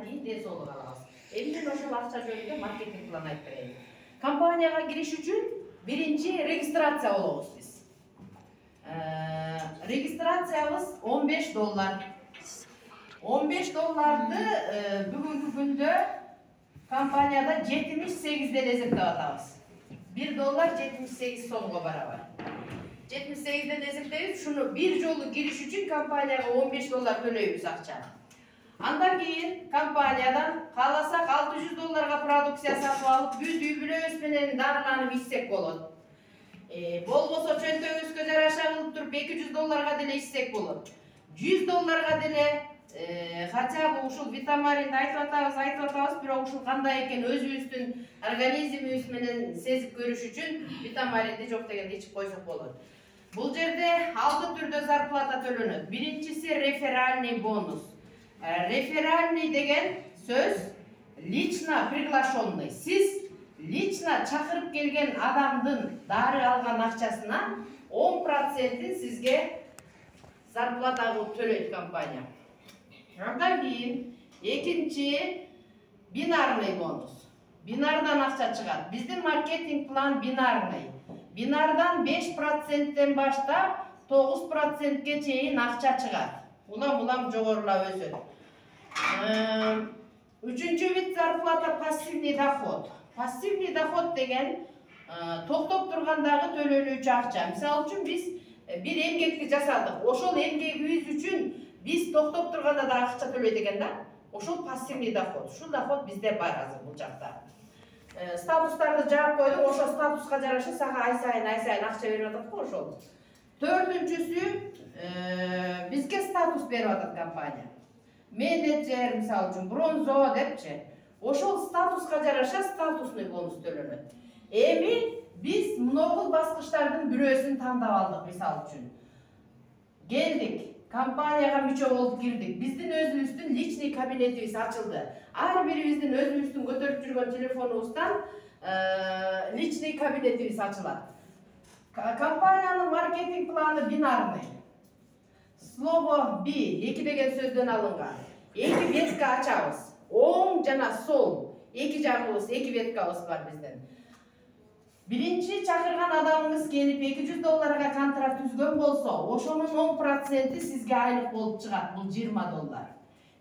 андан кийин ден соолук алабыз. Эмне ошол акча жөнүндө маркетинг план айтып берейин. Компанияга кириш үчүн биринчи регистрация болобуз биз. Регистрациябыз $15. $15 бүгүнкү күндө компанияда 78 эсептеп атабыз. $1 78 сомго барабар. 78 эсептейбиз, шуну бир жолу кириш үчүн компанияга $15 төлөйбүз акча. Андан кийин компаниядан кааласак $600 продукция сатып алып, бүт үй-бүлөбүз менен дарыланып ичсек болот. Болбосо чөнтөгүбүзгө жараша кылып туруп $200 деле ичсек болот. $100 деле хотя бы ушул витамаринди айтып атабыз, бирок ушул кандай экен өзүбүздүн организмибиз менен сезип көрүш үчүн витамаринди жок дегенде ичип койсок болот. Бул жерде 6 түрдө зарплата төлөнөт. Биринчиси реферальный бонус. Реферальный деген сөз лично приглашенный. Сиз лично чакырып келген адамдын дары алган акчасынан 10% сизге зарплата кылып төлөйт компания. Андан кийин экинчи бинарный бонус. Бинардан акча чыгат. Биздин маркетинг план бинарный. Бинардан 5%тен баштап 9%ке чейин акча чыгат. Улам жогорулап өсөт. Үчүнчү вид зарплата пассивный доход. Пассивный доход деген токтоп тургандагы төлөнүүчү акча. Мисалы үчүн биз бир эмгекти жасадык. Ошол эмгегибиз үчүн биз токтоп турганда да акча төлөйт экен да. Ошол пассивный доход. Ушул доход бизде бар азыр бул жакта. Статустарды жаап койдук, ошол статуска жараша сага ай сайын акча берип атат го ошол. Төртүнчүсү бизге статус берип атат компания. Менеджер, мисалы үчүн бронзо депчи. Ошол статуска жараша статусный бонус төлөнөт. Эми биз могул баскычтардын бирөөсүн тандап алдык, мисалы үчүн. Келдик, компанияга мүчө болуп кирдик. Биздин өзүбүздүн личный кабинетибиз ачылды. Ар бирибиздин өзүбүздүн көтөрүп жүргөн телефонубуздан личный кабинетибиз ачылат. Компаниянын маркетинг планы бинарный. Слово би, эки деген сөздөн алынган. Эки ветка ачабыз. Оң жана сол. Эки жагыбыз, эки веткабыз бар биздин. Биринчи чакырган адамыңыз келип $200 контракт түзгөн болсо, ошонун 10% сизге айлык болуп чыгат, бул $20.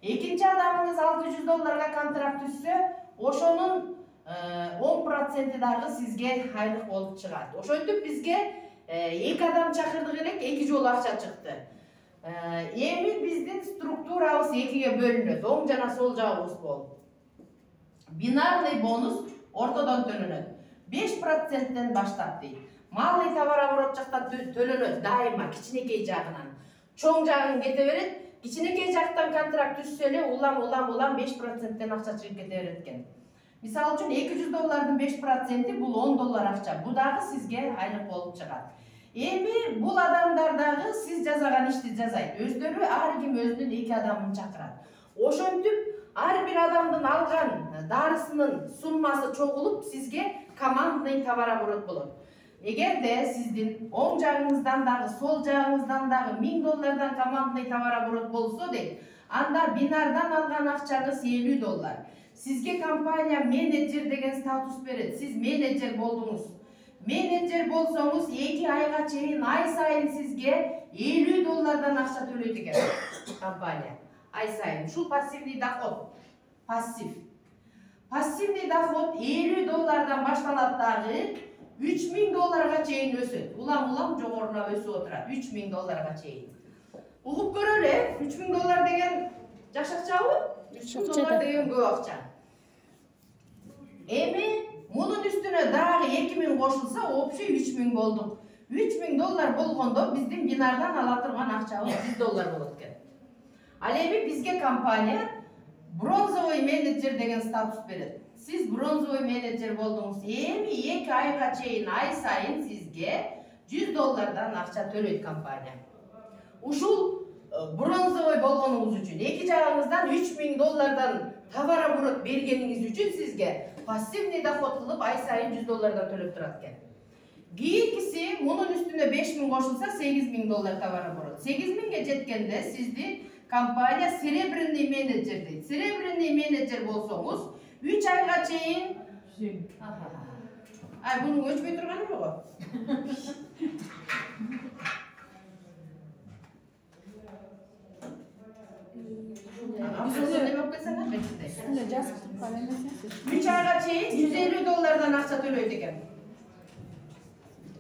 Экинчи адамыңыз $600 контракт түзсө, ошонун 10% дагы сизге айлык болуп чыгат. Ошентип бизге эки адам чакырдык элек, эки жолу акча чыкты. Эми биздин структурабыз экиге бөлүнөт, оң жана сол жагыбыз болуп. Бинарный бонус ортодон төлөнөт. 5%тен баштап дейт. Малый товарооборот жактан төлөнөт дайыма кичинекей жагынан. Чоң жагын кете берет, кичинекей жактан контракт түзсө эле улам 5%тен акча чыгып кете берет экен. Мисалы үчүн $200 5% бул $10 акча. Бу дагы сизге айлык болуп чыгат. Эми бул адамдар дагы сиз жасаган ишти жасайт. Өздөрү ар ким өзүнүн эки адамын чакырат. Ошентип ар бир адамдын алган дарысынын суммасы чогулуп сизге командный товарооборот болот. Эгерде сиздин оң жагыңыздан дагы, сол жагыңыздан дагы $1000 командный товарооборот болсо дейт, анда бинардан алган акчаңыз $50. Сизге компания менеджер деген статус берет. Сиз менеджер болдуңуз. Менеджер болсоңуз 2 айга чейин ай сайын сизге $50 акча төлөйт экен компания. Ай сайын. Ушул пассивный доход. Пассивный доход $50 башталат дагы $3000 чейин өсөт. Улам жогорулап өсүп отурат. $3000 чейин. Угуп көрөлү, $3000 деген жаш акчабы? $3000 деген көп акча. Эми мунун үстүнө дагы 2000 кошулса, общий 3000 болдук. $3000 болгондо биздин бинардан ала турган акчабыз $100 болот экен. Ал эми бизге компания бронзовый менеджер деген статус берет. Сиз бронзовый менеджер болдуңуз. Эми 2 айга чейин ай сайын сизге $100 акча төлөйт компания. Ушул бронзовый болгонуңуз үчүн, эки жагыңыздан $3000 товарооборот бергениңиз үчүн сизге пассивный доход кылып ай сайын $100 төлөп турат экен. Кийинкиси мунун үстүнө 5000 кошулса $8000 товарооборот. 8000ге жеткенде сизди компания серебряный менеджер дейт. Серебряный менеджер menecer bolsoңуз 3 ayga чейин Ay bunun ölçmey turgany yok. Üç ayga çeyin 150 dolardan akça төлөйт экен.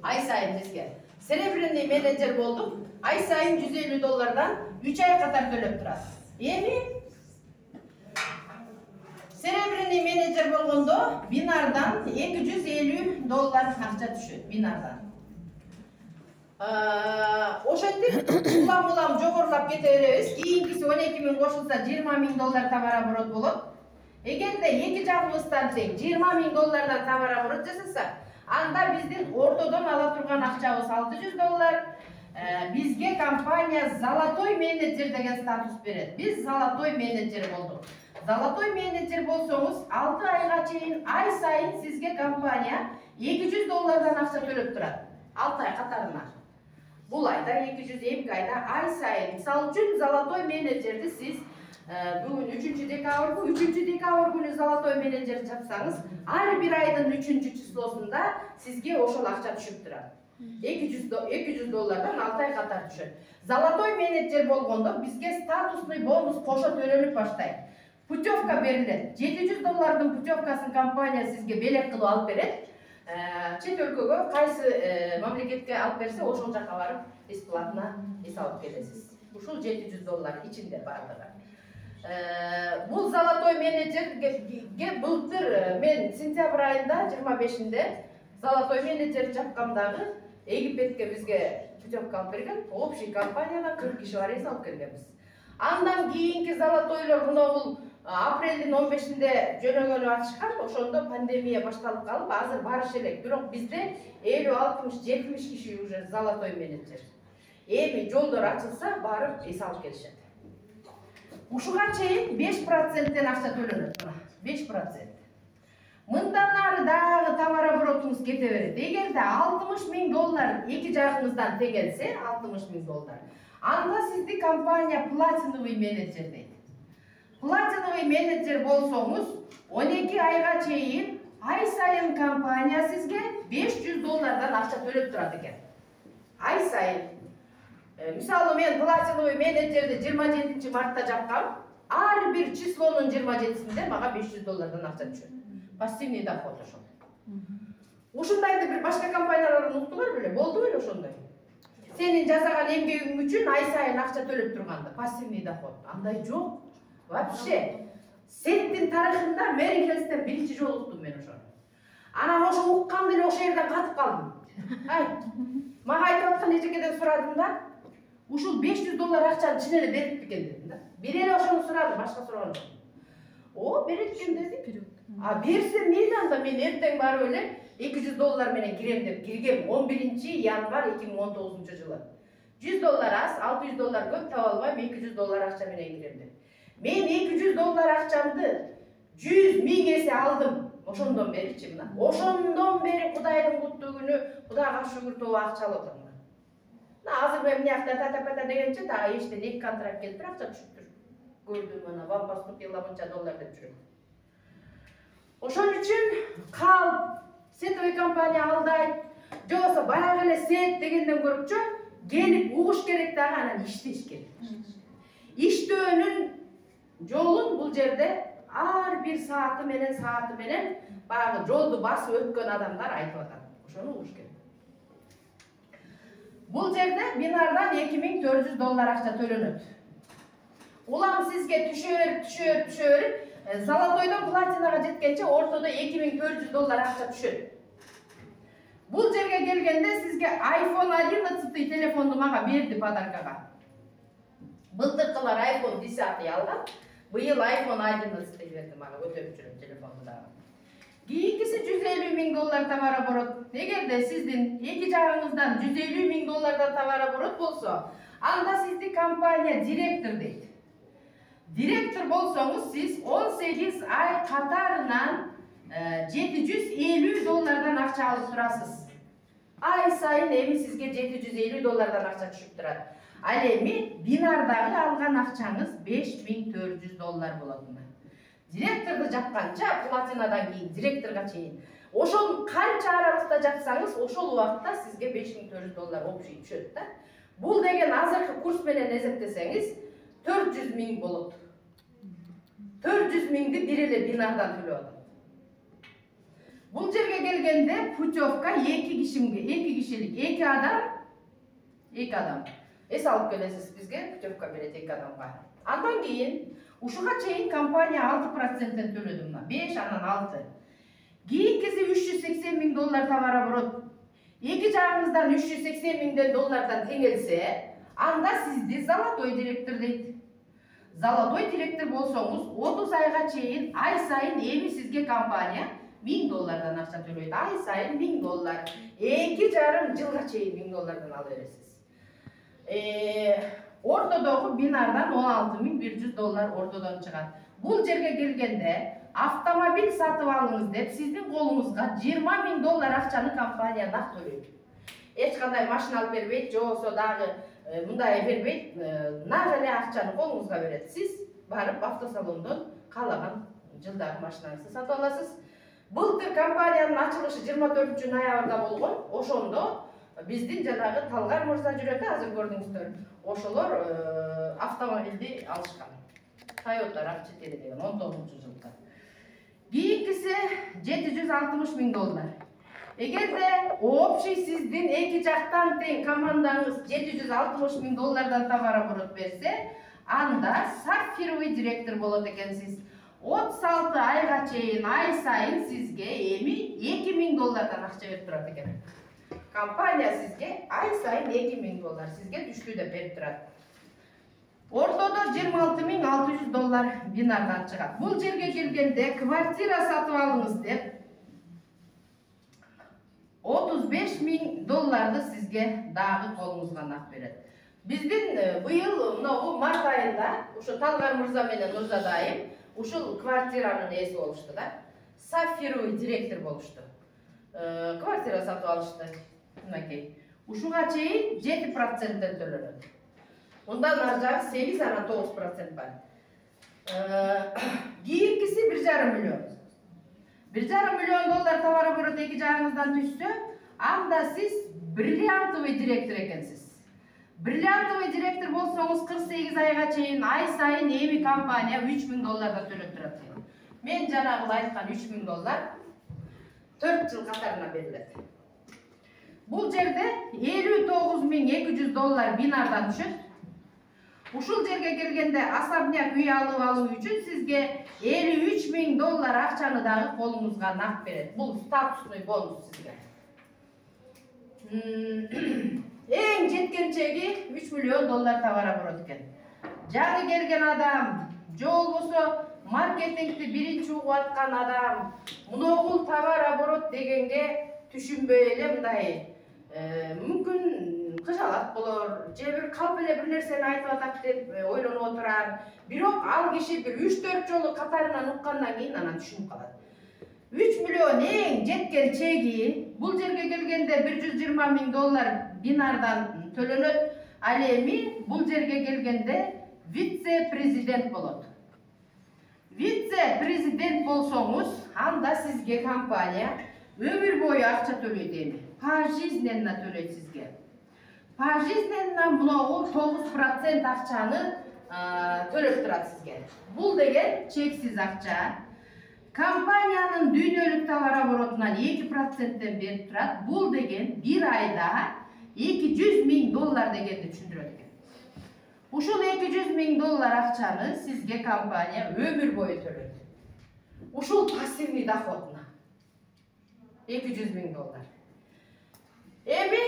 Ay sayın bizge. Serebrenli menajer bolduk. Ay sayın 150 dolardan 3 ay kadar төлөп турат. Эми Serebrenli menajer болгондо Binar'dan 250 dolar akça düşөт. Binar'dan. Ошентип улам жогорулап кете беребиз. Кийинкиси 12 миң кошулса 20 миң доллар товар оборот болот. Эгерде эки жагыбыздан тең 20 миң доллардан товар оборот жасасак, анда биздин ортодон ала турган акчабыз 600 доллар. Бизге компания Золотой менеджер деген статус берет. Биз Золотой менеджер болдук. Золотой менеджер болсоңуз 6 айга чейин ай сайын сизге компания 200 доллардан акча төлөп турат. 6 ай катарына. Бул айда 200 айда ай сайын. Мисалы үчүн Золотой менеджерди сиз бүгүн 3 декабрь күнү Золотой менеджер жапсаңыз, ар бир айдын 3 числосунда сизге ошол акча түшүп турат. 200 доллардан 6 ай катар түшөт. Золотой менеджер болгондо бизге статусный бонус кошо төлөнүп баштайт. Путевка берилет. 700 доллардын путевкасын компания сизге белек кылып алып берет. Чет өлкөгө кайсы мамлекетке алып берсе, ошол жака барып бесплатно эс алып келесиз. Ушул 700 доллар ичинде бардыгы. Бул Золотой менеджерге былтыр мен сентябрь айында 25-inde Золотой менеджер жапкамдагы Египетке бизге путевка алып берген. Общий компанияда 40 киши бар эс алып келгенбиз. Андан кийинки Золотойлор бул апрелдин 15-inde жөнөгөнү ачышкан, ошондо пандемия башталып калып, азыр барыш элек. Бирок бизде 50-60-70 киши уже Золотой менеджер. Эми жолдор ачылса, барып эс алып келишет. Ушуга чейин 5%тен акча төлөнөт. 5%. Мындан ары дагы товар оборотуңуз кете берет. Эгерде 60 миң доллар эки жагыңыздан тегелсе, 60 миң доллар. Анда сизди компания платиновый менеджер дейт. Платиновый менеджер болсоңуз, 12 айга чейин ай сайын компания сизге 500 доллардан акча төлөп турат экен. Ай сайын. Мисалы мен платиновый менеджерди 27 мартта жапкам, ар бир числонун 27-синде мага 500 доллардан акча түшөт. Пассивный доход ошол. Ушундайды бир башка компаниялар уктуңар беле? Болду беле ошондой? Сенин жасаган эмгегиң үчүн ай сайын акча төлөп турганда пассивный доход. Андай жок. Вообще, сеттин тарыхында Мэри Хелстен биринчи жолу уктум мен ошону. Анан ошо уккан деле ошо жерден катып калдым. Ай, мага айтып аткан эжекеден сурадым да, ушул 500 доллар акчаны чын эле берип экен дедим да. Бир эле ошону сурадым, башка сураган жок. О, берет экен дедим. Берсе мейли анда мен эртең барып эле 200 доллар менен кирем деп киргем 11 январь 2019 жылы. 100 доллар аз, 600 доллар көп таба албайм, 200 доллар акча менен кирем деп. Мен 200 доллар акчамды 100 миң эсе алдым. Ошондон беричи мына. Ошондон бери Кудайдын куттуу күнү, Кудайга шүгүр тобу акчалып отурмун. Азыр мен мынакта та дегенче дагы эштен 2 контракт келип акча түшүптүр. Көрдүм ана вам поступила мынча доллар деп жүрөм. Ошон үчүн кал сетовый компания алдайт. Жоксо баягы эле сет дегенден көрүпчү келип угуш керек дагы анан иштеш керек. Иштөөнүн жолун бул жерде ар бир сааты менен баягы жолду басып өткөн адамдар айтып атат. Ошону угуш керек. Бул жерде Binar'дан 2400 доллар акча төлөнөт. Улам сизге түшөр. Золотойдон платинага жеткенче ортодо 2400 доллар акча түшөт. Бул жерге келгенде сизге iPhone 11 телефонду мага берди подаркага. Былтыркылар iPhone 10 алган. Быйыл iPhone 11 берди мага, өтөп жүрөм телефонду дагы. Кийинкиси 150 миң доллар товар оборот. Эгерде сиздин эки жагыңыздан 150 миң доллардан товар оборот болсо, анда сизди компания директор дейт. Директор болсоңуз, сиз 18 ай катарынан 750 доллардан акча алып турасыз. Ай сайын эми сизге 750 доллардан акча түшүп турат. Ал эми Binar'дагы алган акчаңыз 5400 доллар болот. директорду жапканча, платинадан кийин директорго чейин. Ошол канча аралыкта жапсаңыз, ошол убакытта сизге $5400 общий түшөт да. Бул деген азыркы курс менен эсептесеңиз 400 000 болот. 400 000ди бир эле бинардан төлөп атат. Бул жерге келгенде путевка 2 кишилик, 2 адам. Эс алып келесиз, бизге путевка берет 2 адамга. Андан кийин ушуга чейин компания 6%тен төлөдү мына, 5 анан 6. Кийинкиси $380 000 товар оборот. Эки жагыңыздан $380 000 теңелсе, анда сизди золотой директор дейт. Золотой директор болсоңуз, 30 айга чейин ай сайын эми сизге компания $1000 акча төлөйт. Ай сайын $1000. 2,5 жылга чейин $1000 ала бересиз. Ортодогу бинардан $16,100 ортодон чыгат. Бул жерге келгенде автомобиль сатып алыңыз деп сиздин колуңузга $20,000 акчаны компания нак төлөйт. Эч кандай машина алып бербейт, же болсо дагы мындай бербейт, нак эле акчаны колуңузга берет. Сиз барып автосалондон каалаган жылдагы машинаңызды сатып аласыз. Былтыр компаниянын ачылышы 24 ноябрда болгон. Ошондо биздин жанагы Талгар мырза жүрөт, азыр көрдүңүздөр. Ошолор автомобилди алышкан. Toyota RAV4 деген 19-жылда. Кийинкиси $760 000. Эгерде общий сиздин эки жактан тең командаңыз $760 000 товар оборот берсе, анда сапфировый директор болот экенсиз. 36 айга чейин ай сайын сизге эми $2,000 акча берип турат экен. Компания сизге ай сайын $2,000 сизге түштү деп берип турат. Ортодо $26,600 бинардан чыгат. Бул жерге келгенде квартира сатып алыңыз деп $35,000 сизге дагы колуңузга нак берет. Биздин быйыл мына март айында ушу Талгар мырза менен Нурза дайым ушул квартиранын эси болушту да. Сапфировый директор болушту. Квартира сатып алышты. Мынакей. Ушуга чейин 7%тен төлөнөт. Ondan ары 8 анан 9% бар. Кийинкиси $1,5 миллион. $1,5 миллион товар оборот эки жагыңыздан түшсө, анда сиз бриллиантовый директор экенсиз. Бриллиантовый директор болсоңуз 48 айга чейин ай сайын эми компания $3,000 төлөп турат. Мен жанагы айткан $3,000 4 жыл катарына берилет. Бул жерде $59,200 бинардан түшөт. Ушул жерге келгенде особняк үй алып алуу үчүн сизге $53,000 акчаны дагы колуңузга нак берет. Бул статусный бонус сизге. Эң жеткенчеги $3 миллион товар оборот экен. Жаңы келген адам, же болбосо маркетингди биринчи угуп аткан адам, муногул товар оборот дегенге түшүнбөй эле мындай мүмкүн кыжалат болор, же бир калп эле бир нерсени айтып атат деп ойлонуп отурар. Бирок ал киши бир 3-4 жолу катарынан уккандан кийин анан түшүнүп калат. 3 миллион эң жеткен чеги, бул жерге келгенде $120,000 бинардан төлөнөт. Ал эми бул жерге келгенде вице-президент болот. Вице-президент болсоңуз, анда сизге компания өмүр бою акча төлөйт эми. Пожизненно төлөйт сизге. Пожизненно муногу 9% акчаны төлөп турат сизге. Бул деген чексиз акча. Компаниянын дүйнөлүк товар оборотунан 2%тен берип турат. Бул деген бир айда $200,000 дегенди түшүндүрөт экен. Ушул $200,000 акчаны сизге компания өмүр бою төлөйт. Ушул пассивный доходуна $200,000. Эми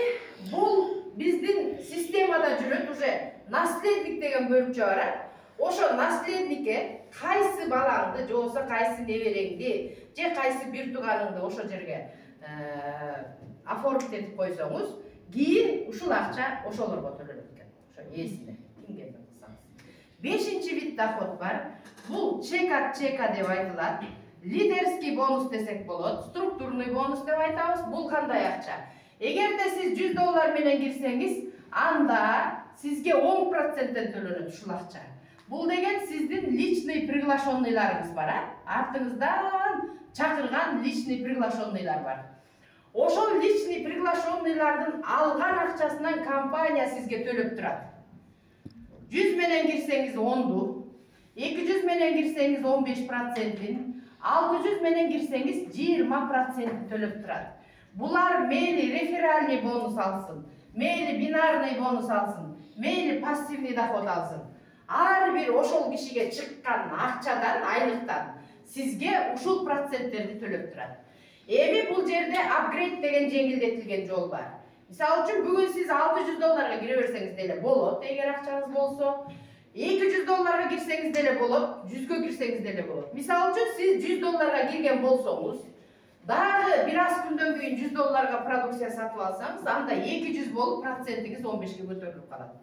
бул биздин системада жүрөт, уже наследник деген бөлүкчө бар. Ошо наследникке кайсы балаңды, же болсо кайсы небереңди, же кайсы бир тууганыңды ошо жерге оформить этип койсоңуз, кийин ушул акча ошолорго төлөнөт экен. Ошо эсине тиңгеден кылсаңыз. 5-чи вид доход бар. Бул чек от чека деп айтылат. Лидерский бонус десек болот, структурный бонус деп айтабыз. Бул кандай акча? Эгерде сиз $100 менен кирсеңиз, анда сизге 10%тен төлөнөт ушул акча. Бул деген сиздин личный приглашенныйларыңыз бар, артыңыздан чакырган личный приглашенныйлар бар. Ошол личный приглашенныйлардын алган акчасынан компания сизге төлөп турат. 100 менен кирсеңиз 10ду, 200 менен кирсеңиз 15%, 600 менен кирсеңиз 20% төлөп турат. Булар мейли реферальный бонус алсын, мейли бинарный бонус алсын, мейли пассивный доход алсын. Ар бир ошол кишиге чыккан акчадан, айлыктан сизге ушул проценттерди төлөп турат. Эми бул жерде апгрейд деген жеңилдетилген жол бар. Мисалы үчүн бүгүн сиз $600 кире берсеңиз деле болот, эгер акчаңыз болсо. $200 кирсеңиз деле болот, 100гө кирсеңиз деле болот. Мисалы үчүн сиз $100 кирген болсоңуз, дагы бир аз күндөн кийин $100 продукция сатып алсаңыз, анда 200 болуп процентиңиз 15ге көтөрүлүп калат.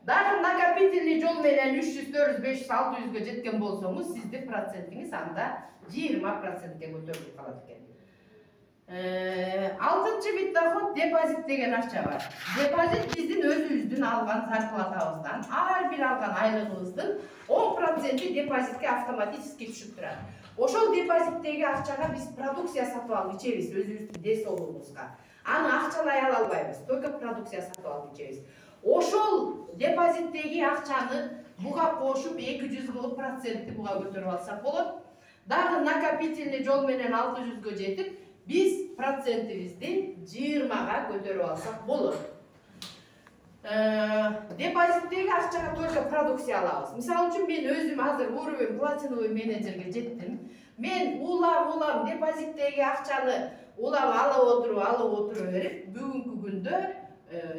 Дагы накопительный жол менен 300, 400, 500, 600гө жеткен болсоңуз, сиздин процентиңиз анда 20%ке көтөрүлүп калат экен. Алтынчы вид доход депозит деген акча бар. Депозит биздин өзүбүздүн алган зарплатабыздан, ар бир алган айлыгыбыздын 10% депозитке автоматически түшүп турат. Ошол депозиттеги акчага биз продукция сатып алып ичебиз өзүбүздүн ден соолугубузга. Аны акчалай ала албайбыз, только продукция сатып алып ичебиз. Ошол депозиттеги акчаны буга кошуп 200 кылып процентти буга көтөрүп алсак болот. Дагы накопительный жол менен 600гө жетип, биз процентибизди 20га көтөрүп алсак болот. Депозиттеги акчага только продукция алабыз. Мисалы үчүн мен өзүм азыр уровень платиновый менеджерге жеттим. Мен улам депозиттеги акчаны алып отуруп берип, бүгүнкү күндө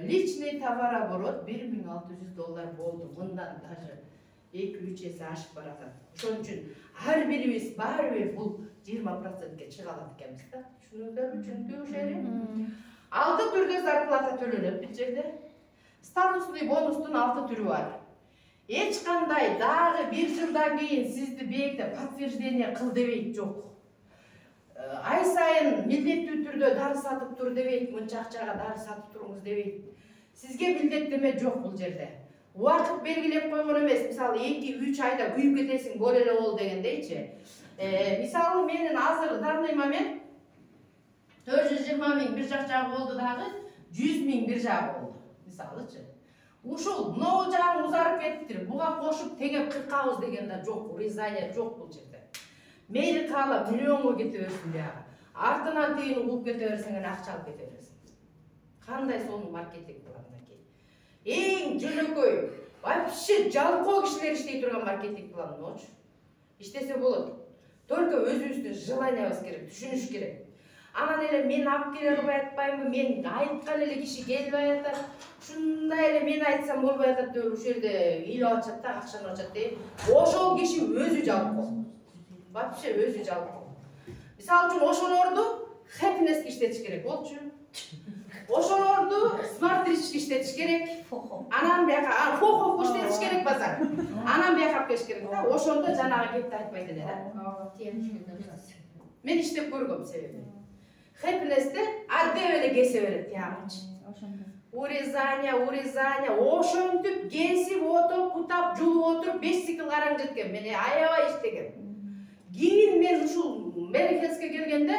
личный товар оборот $1600 болду. Мындан даже 2-3 эсе ашып баратат. Ошон үчүн ар бирибиз баары бир бул 20%ке чыга алат экенбиз да. Түшүнүңүздөрбү, түшүнүктүү ушени? Алты түрдө зарплата төлөнөт бул жерде. Статусный бонустун 6 түрү бар. Эч кандай дагы 1 жылдан кийин сизди бекте подтверждение кыл дебейт, жок. Ай сайын милдеттүү түрдө дары сатып тур дебейт, мынча акчага дары сатып туруңуз дебейт. Сизге милдеттеме жок бул жерде. Убакыт белгилеп койгон эмес, мисалы 2-3 айда күйүп кетесиң, бол эле бол дегендейчи. Мисалы менин азыр данный момент 420 000 бир жак жагы болду, дагы 100 000 бир жагы болду. Мисалычы. Ушул могу жагы узарып кетиптир. Буга кошуп теңеп 40 деген да жок, урезание жок бул жерде. Мейли каалап миллионго кете берсин бияга. Артынан тегин угуп кете берсең, акча алып кете бересиң. Кандай сонун маркетинг бар мынакей. Эң жөнөкөй, вообще жалкоо кишилер иштей турган маркетинг план болчу. Иштесе болот. Только өзүбүздүн желаниябыз керек, түшүнүш керек. Анан эле мен алып келе албай атпаймынбы, мен айткан эле киши келбей атат. Ушундай эле мен айтсам болбой атат деп ушул жерде ыйлап атышат да, акчаны алышат деп. Ошол киши өзү жалкоо. Вообще өзү жалкоо. Мисалы үчүн ошолорду happiness иштетиш керек болчу. Ошолорду smart rich иштетиш керек. Анан бияка фохов иштетиш керек базар. Анан бияка алып келиш керек да. Ошондо жанагы кепти айтпайт эле да. Мен иштеп көргөм себеби. Happiness'те аддеп эле кесе берет тиягычы. Урезание, ошентип кесип отуруп, бутап, жулуп отуруп 5 цикл караң жеткен. Мен аябай иштеген. Кийин мен ушул Мерихеске келгенде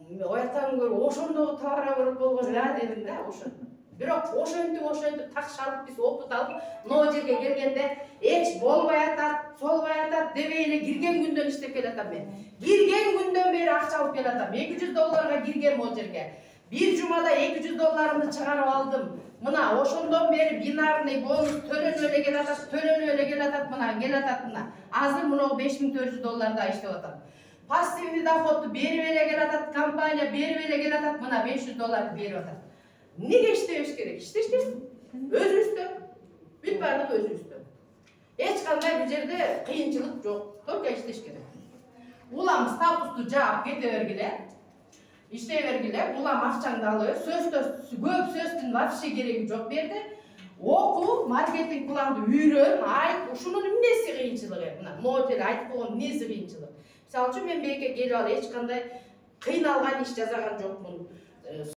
оятан көрүп, ошондогу товар оборот болгон дедим да, ошо. Бирок ошентип так шалып биз опыт алып, могу жерге келгенде эч болбой атат, солбой атат дебей эле кирген күндөн иштеп келатам мен. Кирген күндөн бери акча алып келатам. $200 кирген могу жерге. Bir jumada $200'ımды чыгарып алдым. Мына ошондон бери бинарный бонус төлөнүп эле келатат, мына келатат мына. Азыр мына $5400 иштеп атам. Пассивный доходду берип эле келатат, компания берип эле келатат, мына $500 берип атат. Неге иштебеш керек? Иштешкен. Өзүбүздө. Бүт бардыгы өзүбүздө. Эч кандай бул жерде кыйынчылык жок. Только иштеш керек. Улам статусту жаап кете бергиле. İşte vergiler, ulam akçаңды alıyor, көп сөздүн вообще кереги жок берди. Оку, маркетинг планды үйрөн, айт, ушунун эмнеси кыйынчылыгы? Мына, могу эле айтып койгон эмнеси кыйынчылык? Мисалы үчүн мен бейке келип алып эч кандай кыйналган иш жасаган жокмун.